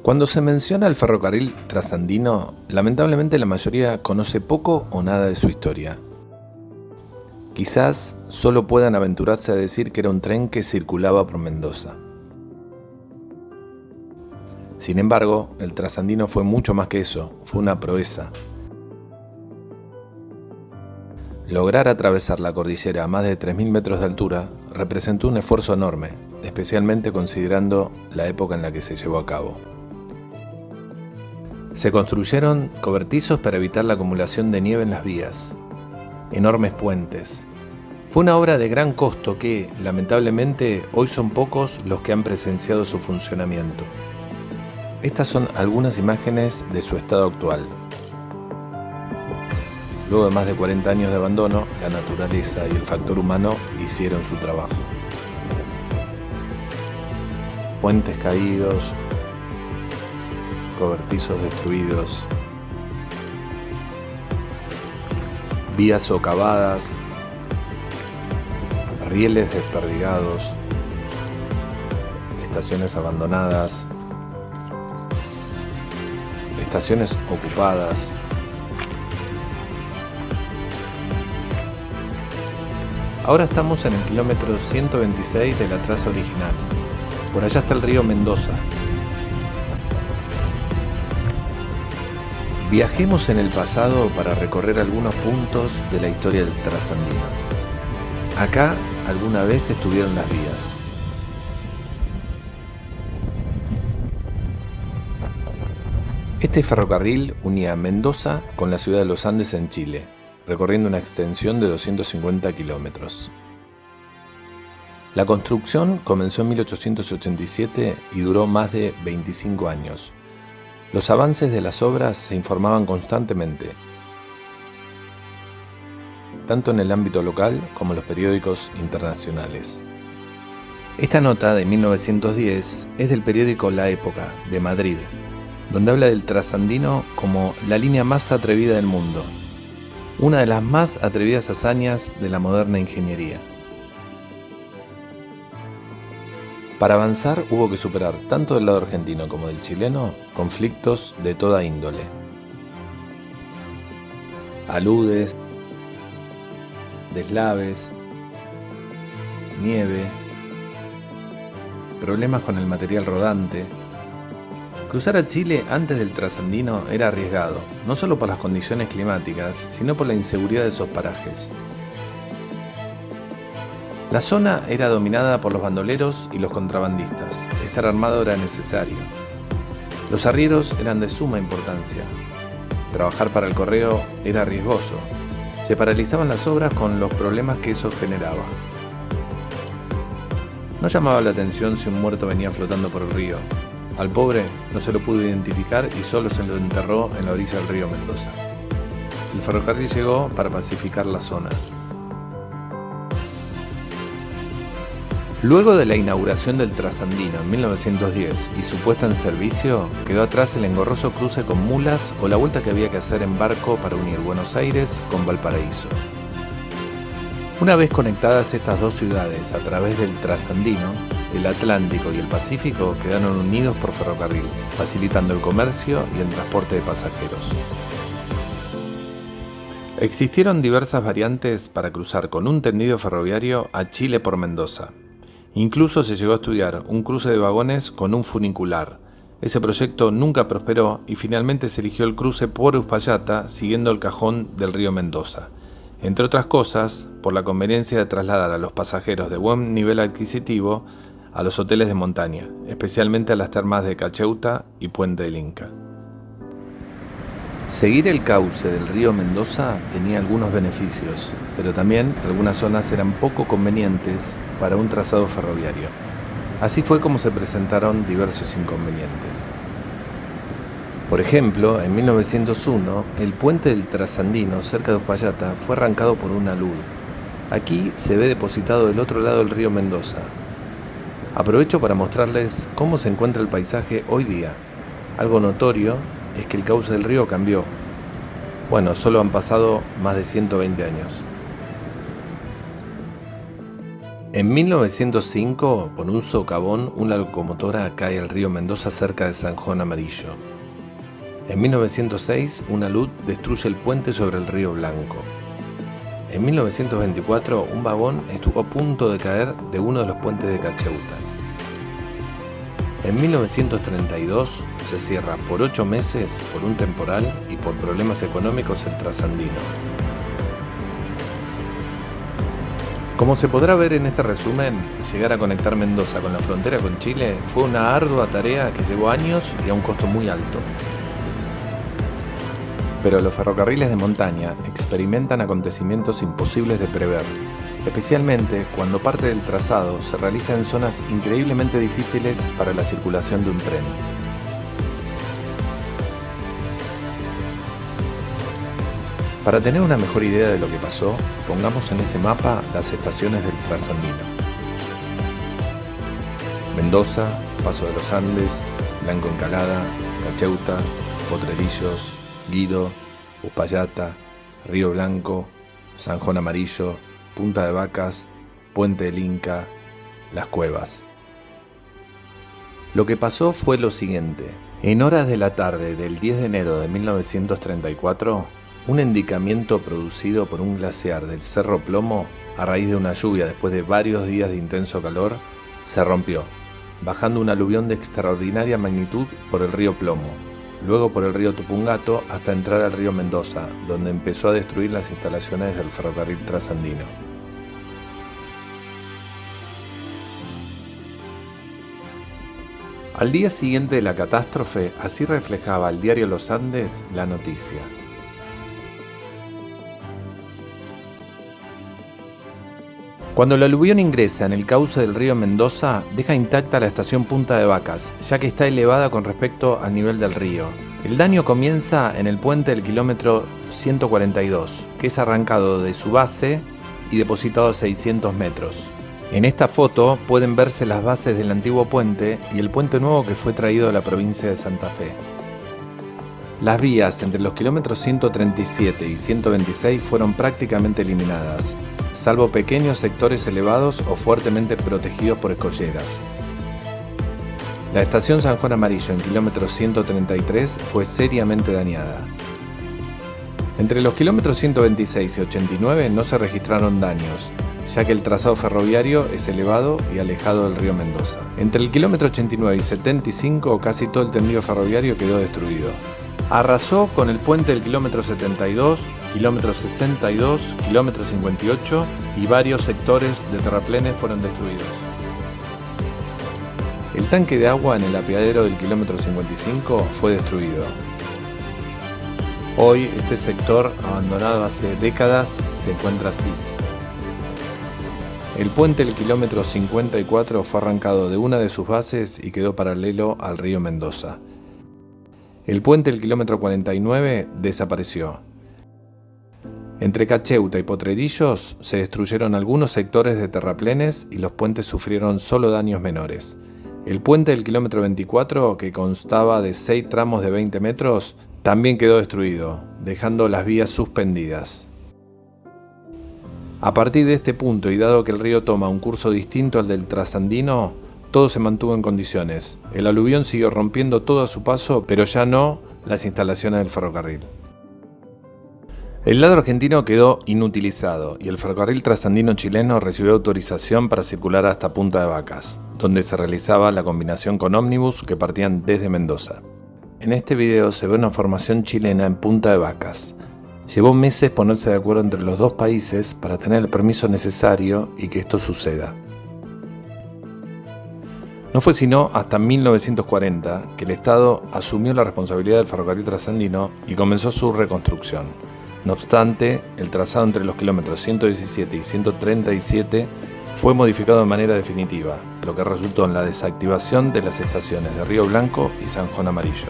Cuando se menciona el ferrocarril trasandino, lamentablemente la mayoría conoce poco o nada de su historia. Quizás solo puedan aventurarse a decir que era un tren que circulaba por Mendoza. Sin embargo, el trasandino fue mucho más que eso, fue una proeza. Lograr atravesar la cordillera a más de 3.000 metros de altura representó un esfuerzo enorme, especialmente considerando la época en la que se llevó a cabo. Se construyeron cobertizos para evitar la acumulación de nieve en las vías, enormes puentes. Fue una obra de gran costo que, lamentablemente, hoy son pocos los que han presenciado su funcionamiento. Estas son algunas imágenes de su estado actual. Luego de más de 40 años de abandono, la naturaleza y el factor humano hicieron su trabajo. Puentes caídos, cobertizos destruidos, vías socavadas, rieles desperdigados, estaciones abandonadas, estaciones ocupadas. Ahora estamos en el kilómetro 126 de la traza original. Por allá está el río Mendoza. Viajemos en el pasado para recorrer algunos puntos de la historia del trasandino. Acá alguna vez estuvieron las vías. Este ferrocarril unía Mendoza con la ciudad de Los Andes en Chile, recorriendo una extensión de 250 kilómetros. La construcción comenzó en 1887 y duró más de 25 años. Los avances de las obras se informaban constantemente, tanto en el ámbito local como en los periódicos internacionales. Esta nota de 1910 es del periódico La Época, de Madrid, donde habla del trasandino como la línea más atrevida del mundo, una de las más atrevidas hazañas de la moderna ingeniería. Para avanzar hubo que superar tanto del lado argentino como del chileno conflictos de toda índole. Aludes, deslaves, nieve, problemas con el material rodante. Cruzar a Chile antes del trasandino era arriesgado, no solo por las condiciones climáticas, sino por la inseguridad de esos parajes. La zona era dominada por los bandoleros y los contrabandistas. Estar armado era necesario. Los arrieros eran de suma importancia. Trabajar para el correo era riesgoso. Se paralizaban las obras con los problemas que eso generaba. No llamaba la atención si un muerto venía flotando por el río. Al pobre no se lo pudo identificar y solo se lo enterró en la orilla del río Mendoza. El ferrocarril llegó para pacificar la zona. Luego de la inauguración del trasandino en 1910 y su puesta en servicio, quedó atrás el engorroso cruce con mulas o la vuelta que había que hacer en barco para unir Buenos Aires con Valparaíso. Una vez conectadas estas dos ciudades a través del trasandino, el Atlántico y el Pacífico quedaron unidos por ferrocarril, facilitando el comercio y el transporte de pasajeros. Existieron diversas variantes para cruzar con un tendido ferroviario a Chile por Mendoza. Incluso se llegó a estudiar un cruce de vagones con un funicular. Ese proyecto nunca prosperó y finalmente se eligió el cruce por Uspallata siguiendo el cajón del río Mendoza, entre otras cosas por la conveniencia de trasladar a los pasajeros de buen nivel adquisitivo a los hoteles de montaña, especialmente a las termas de Cacheuta y Puente del Inca. Seguir el cauce del río Mendoza tenía algunos beneficios, pero también algunas zonas eran poco convenientes para un trazado ferroviario. Así fue como se presentaron diversos inconvenientes. Por ejemplo, en 1901, el puente del Trasandino cerca de Uspallata fue arrancado por un alud. Aquí se ve depositado del otro lado del río Mendoza. Aprovecho para mostrarles cómo se encuentra el paisaje hoy día. Algo notorio es que el cauce del río cambió. Bueno, solo han pasado más de 120 años. En 1905, por un socavón, una locomotora cae al río Mendoza cerca de San Juan Amarillo. En 1906, una luz destruye el puente sobre el río Blanco. En 1924, un vagón estuvo a punto de caer de uno de los puentes de Cacheuta. En 1932 se cierra por 8 meses por un temporal y por problemas económicos el Trasandino. Como se podrá ver en este resumen, llegar a conectar Mendoza con la frontera con Chile fue una ardua tarea que llevó años y a un costo muy alto. Pero los ferrocarriles de montaña experimentan acontecimientos imposibles de prever, especialmente cuando parte del trazado se realiza en zonas increíblemente difíciles para la circulación de un tren. Para tener una mejor idea de lo que pasó, pongamos en este mapa las estaciones del Trasandino. Mendoza, Paso de los Andes, Blanco Encalada, Cacheuta, Potrerillos, Guido, Uspallata, Río Blanco, San Juan Amarillo, Punta de Vacas, Puente del Inca, Las Cuevas. Lo que pasó fue lo siguiente. En horas de la tarde del 10 de enero de 1934, un encharcamiento producido por un glaciar del Cerro Plomo, a raíz de una lluvia después de varios días de intenso calor, se rompió, bajando un aluvión de extraordinaria magnitud por el río Plomo, luego por el río Tupungato hasta entrar al río Mendoza, donde empezó a destruir las instalaciones del ferrocarril trasandino. Al día siguiente de la catástrofe, así reflejaba el diario Los Andes la noticia. Cuando el aluvión ingresa en el cauce del río Mendoza, deja intacta la estación Punta de Vacas, ya que está elevada con respecto al nivel del río. El daño comienza en el puente del kilómetro 142, que es arrancado de su base y depositado a 600 metros. En esta foto pueden verse las bases del antiguo puente y el puente nuevo que fue traído de la provincia de Santa Fe. Las vías entre los kilómetros 137 y 126 fueron prácticamente eliminadas, salvo pequeños sectores elevados o fuertemente protegidos por escolleras. La estación San Juan Amarillo en kilómetro 133 fue seriamente dañada. Entre los kilómetros 126 y 89 no se registraron daños, ya que el trazado ferroviario es elevado y alejado del río Mendoza. Entre el kilómetro 89 y 75 casi todo el tendido ferroviario quedó destruido. Arrasó con el puente del kilómetro 72, kilómetro 62, kilómetro 58 y varios sectores de terraplenes fueron destruidos. El tanque de agua en el apeadero del kilómetro 55 fue destruido. Hoy este sector, abandonado hace décadas, se encuentra así. El puente del kilómetro 54 fue arrancado de una de sus bases y quedó paralelo al río Mendoza. El puente del kilómetro 49 desapareció. Entre Cacheuta y Potrerillos se destruyeron algunos sectores de terraplenes y los puentes sufrieron solo daños menores. El puente del kilómetro 24, que constaba de 6 tramos de 20 metros, también quedó destruido, dejando las vías suspendidas. A partir de este punto y dado que el río toma un curso distinto al del Trasandino, todo se mantuvo en condiciones. El aluvión siguió rompiendo todo a su paso, pero ya no las instalaciones del ferrocarril. El lado argentino quedó inutilizado y el ferrocarril trasandino chileno recibió autorización para circular hasta Punta de Vacas, donde se realizaba la combinación con ómnibus que partían desde Mendoza. En este video se ve una formación chilena en Punta de Vacas. Llevó meses ponerse de acuerdo entre los dos países para tener el permiso necesario y que esto suceda. No fue sino hasta 1940 que el Estado asumió la responsabilidad del ferrocarril trasandino y comenzó su reconstrucción. No obstante, el trazado entre los kilómetros 117 y 137 fue modificado de manera definitiva, lo que resultó en la desactivación de las estaciones de Río Blanco y San Juan Amarillo.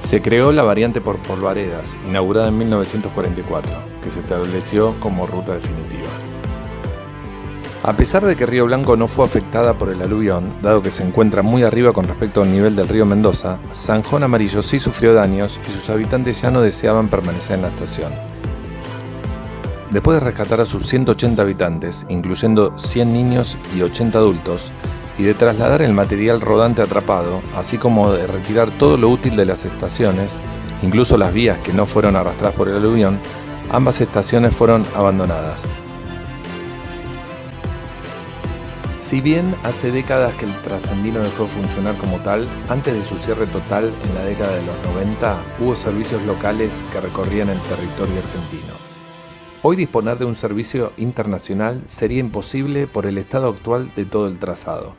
Se creó la variante por Polvaredas, inaugurada en 1944, que se estableció como ruta definitiva. A pesar de que Río Blanco no fue afectada por el aluvión, dado que se encuentra muy arriba con respecto al nivel del río Mendoza, San Juan Amarillo sí sufrió daños y sus habitantes ya no deseaban permanecer en la estación. Después de rescatar a sus 180 habitantes, incluyendo 100 niños y 80 adultos, y de trasladar el material rodante atrapado, así como de retirar todo lo útil de las estaciones, incluso las vías que no fueron arrastradas por el aluvión, ambas estaciones fueron abandonadas. Si bien hace décadas que el trasandino dejó de funcionar como tal, antes de su cierre total en la década de los 90, hubo servicios locales que recorrían el territorio argentino. Hoy disponer de un servicio internacional sería imposible por el estado actual de todo el trazado.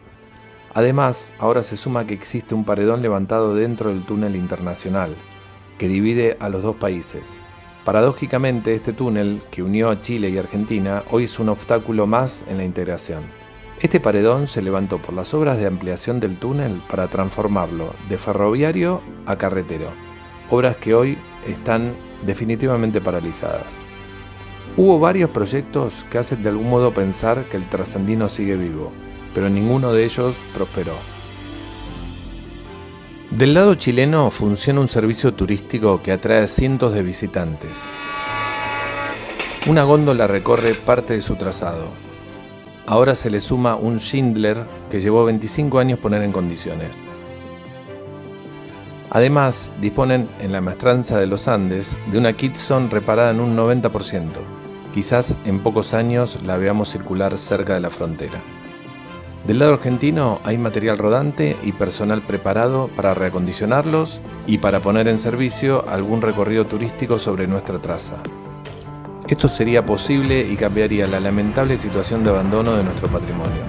Además, ahora se suma que existe un paredón levantado dentro del túnel internacional, que divide a los dos países. Paradójicamente, este túnel, que unió a Chile y Argentina, hoy es un obstáculo más en la integración. Este paredón se levantó por las obras de ampliación del túnel para transformarlo de ferroviario a carretero, obras que hoy están definitivamente paralizadas. Hubo varios proyectos que hacen de algún modo pensar que el trasandino sigue vivo, pero ninguno de ellos prosperó. Del lado chileno funciona un servicio turístico que atrae a cientos de visitantes. Una góndola recorre parte de su trazado. Ahora se le suma un Schindler que llevó 25 años poner en condiciones. Además, disponen en la Maestranza de los Andes de una Kitson reparada en un 90%. Quizás en pocos años la veamos circular cerca de la frontera. Del lado argentino hay material rodante y personal preparado para reacondicionarlos y para poner en servicio algún recorrido turístico sobre nuestra traza. Esto sería posible y cambiaría la lamentable situación de abandono de nuestro patrimonio,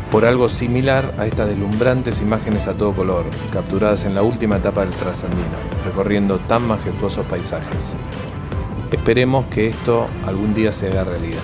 por algo similar a estas deslumbrantes imágenes a todo color, capturadas en la última etapa del trasandino, recorriendo tan majestuosos paisajes. Esperemos que esto algún día se haga realidad.